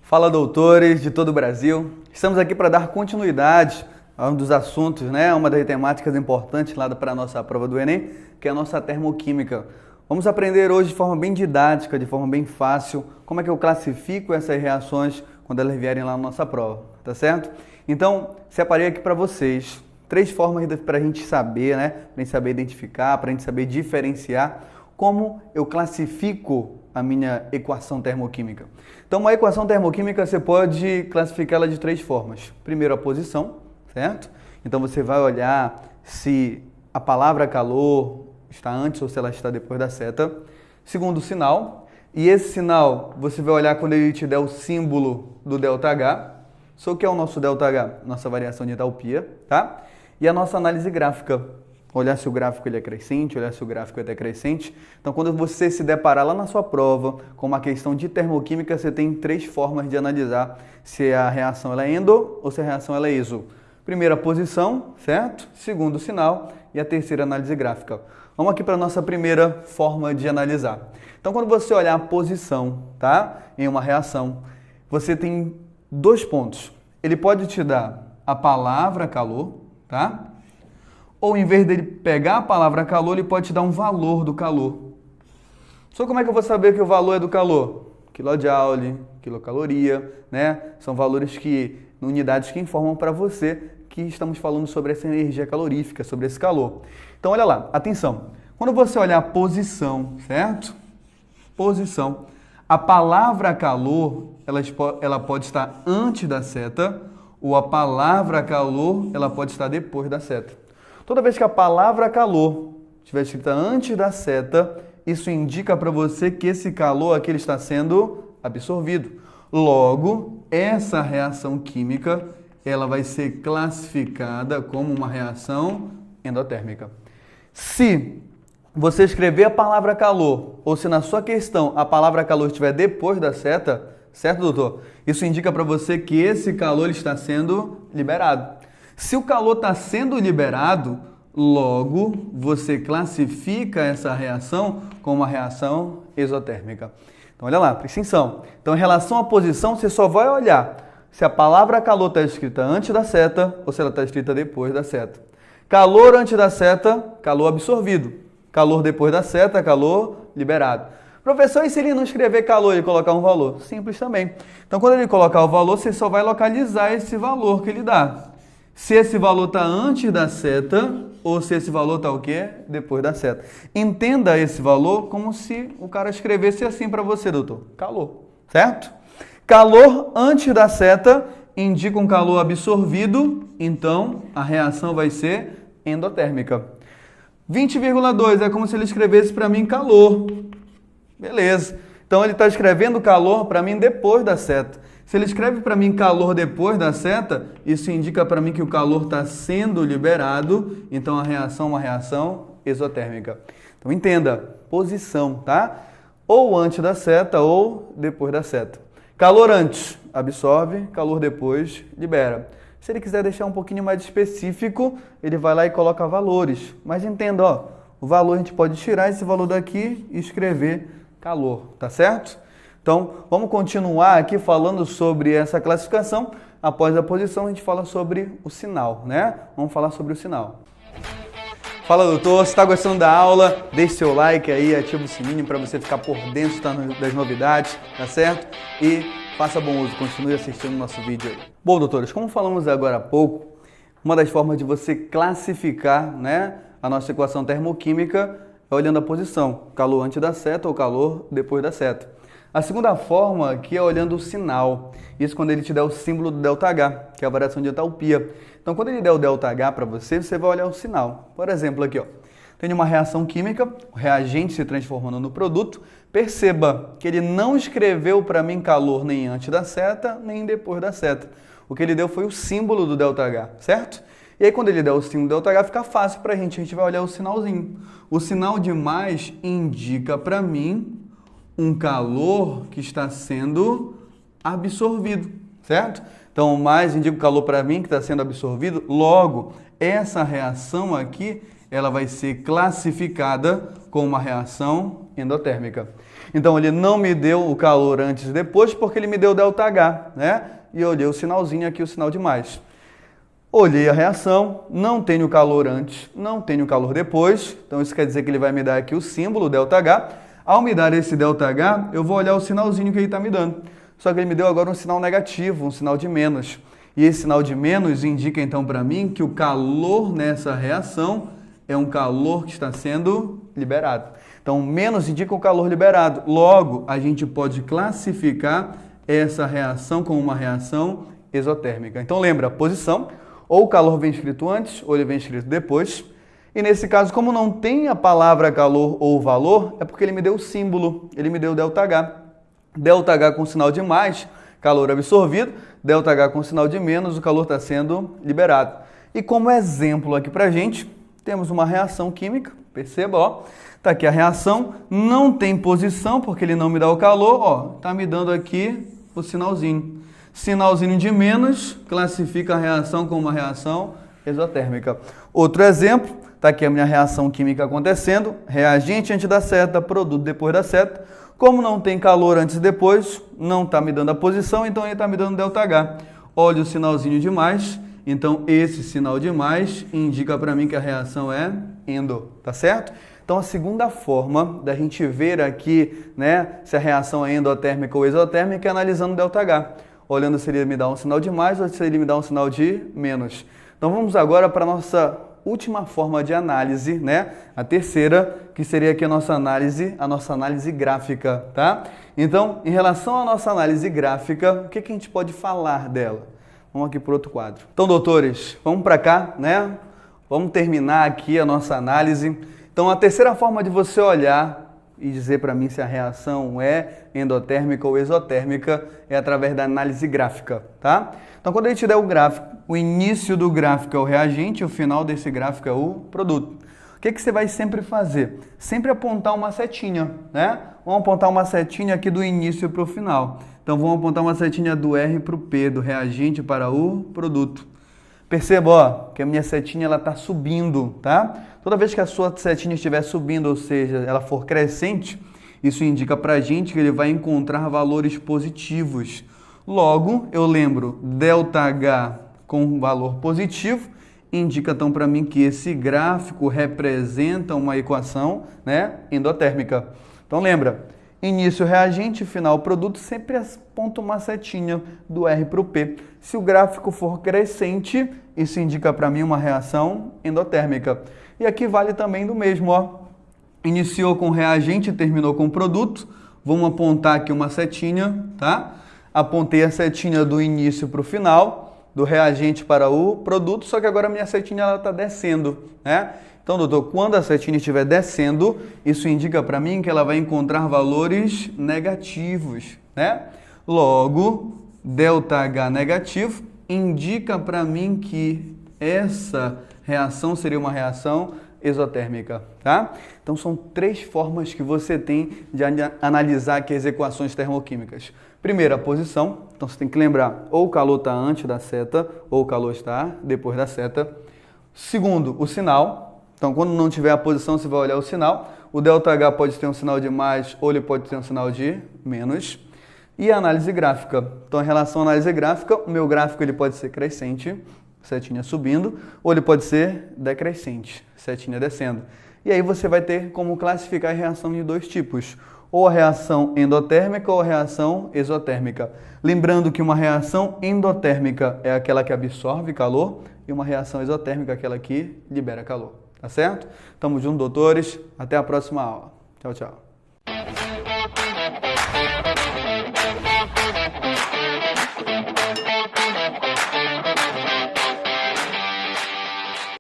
Fala, doutores de todo o Brasil. Estamos aqui para dar continuidade a um dos assuntos, uma das temáticas importantes lá para a nossa prova do Enem, que é a nossa termoquímica. Vamos aprender hoje de forma bem didática, de forma bem fácil, como é que eu classifico essas reações quando elas vierem lá na nossa prova, tá certo? Então, separei aqui para vocês 3 formas para a gente saber, para a gente saber identificar, para a gente saber diferenciar como eu classifico a minha equação termoquímica. Então, uma equação termoquímica você pode classificá-la de 3 formas. Primeiro, a posição, certo? Então, você vai olhar se a palavra calor está antes ou se ela está depois da seta. Segundo, o sinal. E esse sinal, você vai olhar quando ele te der o símbolo do ΔH. Só o que é o nosso ΔH? Nossa variação de entalpia, tá? E a nossa análise gráfica. Olhar se o gráfico ele é crescente, olhar se o gráfico é decrescente. Então, quando você se deparar lá na sua prova com uma questão de termoquímica, você tem 3 formas de analisar se a reação ela é endo ou se a reação ela é iso. Primeira, a posição, certo? Segundo, o sinal. E a terceira, análise gráfica. Vamos aqui para a nossa primeira forma de analisar. Então, quando você olhar a posição, tá? Em uma reação, você tem 2 pontos. Ele pode te dar a palavra calor, tá? Ou em vez dele pegar a palavra calor, ele pode te dar um valor do calor. Só como é que eu vou saber que o valor é do calor? Kilojoule, quilocaloria, São valores unidades que informam para você que estamos falando sobre essa energia calorífica, sobre esse calor. Então, olha lá, atenção. Quando você olhar a posição, certo? Posição. A palavra calor, ela pode estar antes da seta, ou a palavra calor, ela pode estar depois da seta. Toda vez que a palavra calor estiver escrita antes da seta, isso indica para você que esse calor aqui ele está sendo absorvido. Logo, essa reação química ela vai ser classificada como uma reação endotérmica. Se você escrever a palavra calor, ou se na sua questão a palavra calor estiver depois da seta, certo, doutor? Isso indica para você que esse calor está sendo liberado. Se o calor está sendo liberado, logo você classifica essa reação como uma reação exotérmica. Então, olha lá, presta atenção. Então, em relação à posição, você só vai olhar se a palavra calor está escrita antes da seta ou se ela está escrita depois da seta. Calor antes da seta, calor absorvido. Calor depois da seta, calor liberado. Professor, e se ele não escrever calor e colocar um valor? Simples também. Então, quando ele colocar o valor, você só vai localizar esse valor que ele dá. Se esse valor está antes da seta ou se esse valor está o quê? Depois da seta. Entenda esse valor como se o cara escrevesse assim para você, doutor. Calor, certo? Calor antes da seta indica um calor absorvido, então a reação vai ser endotérmica. 20,2 é como se ele escrevesse para mim calor. Beleza. Então ele está escrevendo calor para mim depois da seta. Se ele escreve para mim calor depois da seta, isso indica para mim que o calor está sendo liberado, então a reação é uma reação exotérmica. Então entenda, posição, tá? Ou antes da seta ou depois da seta. Calor antes, absorve, calor depois, libera. Se ele quiser deixar um pouquinho mais específico, ele vai lá e coloca valores. Mas entenda, o valor a gente pode tirar esse valor daqui e escrever calor, tá certo? Então, vamos continuar aqui falando sobre essa classificação. Após a posição, a gente fala sobre o sinal, Vamos falar sobre o sinal. Fala, doutor, se está gostando da aula, deixe seu like aí, ativa o sininho para você ficar por dentro das novidades, tá certo? E faça bom uso, continue assistindo o nosso vídeo aí. Bom, doutores, como falamos agora há pouco, uma das formas de você classificar, a nossa equação termoquímica é olhando a posição, calor antes da seta ou calor depois da seta. A segunda forma aqui é olhando o sinal, isso quando ele te der o símbolo do ΔH, que é a variação de entalpia. Então, quando ele der o ΔH para você, você vai olhar o sinal. Por exemplo, aqui, tem uma reação química, o reagente se transformando no produto. Perceba que ele não escreveu para mim calor nem antes da seta, nem depois da seta. O que ele deu foi o símbolo do ΔH, certo? E aí, quando ele der o símbolo do ΔH, fica fácil para a gente vai olhar o sinalzinho. O sinal de mais indica para mim um calor que está sendo absorvido, certo? Então, o mais indica o calor para mim que está sendo absorvido. Logo, essa reação aqui, ela vai ser classificada como uma reação endotérmica. Então, ele não me deu o calor antes e depois, porque ele me deu ΔH, né? E eu olhei o sinalzinho aqui, o sinal de mais. Olhei a reação, não tenho calor antes, não tenho calor depois, então isso quer dizer que ele vai me dar aqui o símbolo ΔH. Ao me dar esse ΔH, eu vou olhar o sinalzinho que ele está me dando. Só que ele me deu agora um sinal negativo, um sinal de menos. E esse sinal de menos indica então para mim que o calor nessa reação é um calor que está sendo liberado. Então, menos indica o calor liberado. Logo, a gente pode classificar essa reação como uma reação exotérmica. Então, lembra, a posição, ou o calor vem escrito antes, ou ele vem escrito depois. E nesse caso, como não tem a palavra calor ou valor, é porque ele me deu o símbolo, ele me deu ΔH. ΔH com sinal de mais, calor absorvido, ΔH com sinal de menos, o calor está sendo liberado. E como exemplo aqui para a gente, temos uma reação química, perceba, ó, está aqui a reação, não tem posição, porque ele não me dá o calor, ó, está me dando aqui o sinalzinho. Sinalzinho de menos classifica a reação como uma reação exotérmica. Outro exemplo, está aqui a minha reação química acontecendo, reagente antes da seta, produto depois da seta. Como não tem calor antes e depois, não está me dando a posição, então ele está me dando ΔH. Olha o sinalzinho de mais, então esse sinal de mais indica para mim que a reação é endo, tá certo? Então a segunda forma da gente ver aqui, né, se a reação é endotérmica ou exotérmica é analisando ΔH. Olhando se ele me dá um sinal de mais ou se ele me dá um sinal de menos. Então vamos agora para a nossa última forma de análise, né? A terceira, que seria aqui a nossa análise gráfica, tá? Então, em relação à nossa análise gráfica, o que a gente pode falar dela? Vamos aqui para outro quadro. Então, doutores, vamos para cá, né? Vamos terminar aqui a nossa análise. Então, a terceira forma de você olhar e dizer para mim se a reação é endotérmica ou exotérmica é através da análise gráfica, tá? Então, quando a gente der o gráfico, o início do gráfico é o reagente, o final desse gráfico é o produto. O que você vai sempre fazer? Sempre apontar uma setinha, né? Vamos apontar uma setinha aqui do início para o final. Então, vamos apontar uma setinha do R para o P, do reagente para o produto. Perceba, ó, que a minha setinha ela está subindo, tá? Toda vez que a sua setinha estiver subindo, ou seja, ela for crescente, isso indica para a gente que ele vai encontrar valores positivos. Logo, eu lembro, ΔH com valor positivo, indica então para mim que esse gráfico representa uma equação, né, endotérmica. Então lembra, início reagente, final produto, sempre aponta uma setinha do R para o P. Se o gráfico for crescente, isso indica para mim uma reação endotérmica. E aqui vale também do mesmo, ó. Iniciou com reagente, terminou com produto. Vamos apontar aqui uma setinha, tá? Apontei a setinha do início para o final, do reagente para o produto, só que agora a minha setinha está descendo, né? Então, doutor, quando a setinha estiver descendo, isso indica para mim que ela vai encontrar valores negativos, né? Logo, ΔH negativo indica para mim que essa reação seria uma reação exotérmica, tá? Então, são três formas que você tem de analisar aqui as equações termoquímicas. Primeiro, a posição. Então, você tem que lembrar, ou o calor está antes da seta, ou o calor está depois da seta. Segundo, o sinal. Então, quando não tiver a posição, você vai olhar o sinal. O ΔH pode ter um sinal de mais, ou ele pode ter um sinal de menos. E a análise gráfica. Então, em relação à análise gráfica, o meu gráfico ele pode ser crescente, setinha subindo, ou ele pode ser decrescente, setinha descendo. E aí você vai ter como classificar a reação de dois tipos, ou a reação endotérmica ou a reação exotérmica. Lembrando que uma reação endotérmica é aquela que absorve calor e uma reação exotérmica é aquela que libera calor. Tá certo? Tamo junto, doutores. Até a próxima aula. Tchau, tchau.